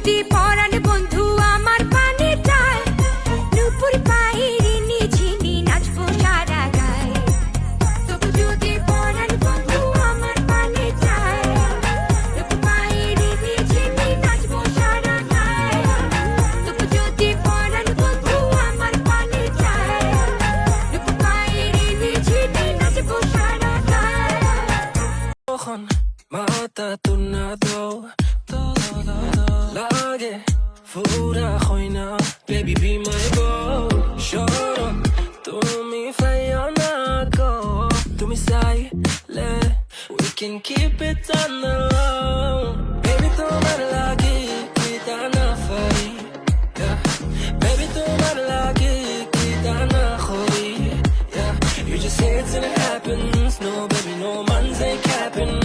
যদি পরাণ বন্ধু আমার পানে চায়, নুপুর পাহিরি নিঝিনি নাচবো সারা গায়ে। তবু যদি পরাণ বন্ধু আমার পানে চায়, নুপুর পাহিরি নিঝিনি নাচবো সারা গায়ে। তবু যদি পরাণ বন্ধু আমার পানে চায়, নুপুর পাহিরি নিঝিনি নাচবো সারা গায়ে। Mata tornado, lage fura khoina, baby be my boy. Shut up, tumi flyona go, tumi silent. We can keep it on the low, baby. Tumhara lage kita na fari, yeah. Baby tumhara lage kita na khori, yeah. You just say it and it happens, no baby, no man's ain't capping.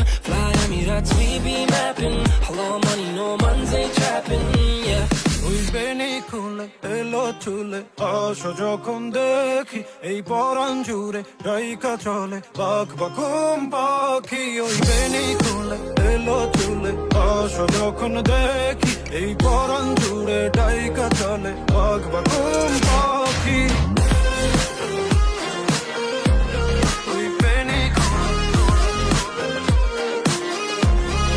That's we be mapping. Hello money, no man's ain't trapping, yeah. ওই বেনি খুলে এলো চুলে আশা যখন দেখি এই পরাণ জুড়ে ডাইকা চলে বাঘ বাকুম পাখি। ওই বেনি খুলে এলো চুলে আশা যখন দেখি এই পরাণ জুড়ে ডাইকা চলে বাঘ বাকুম পাখি।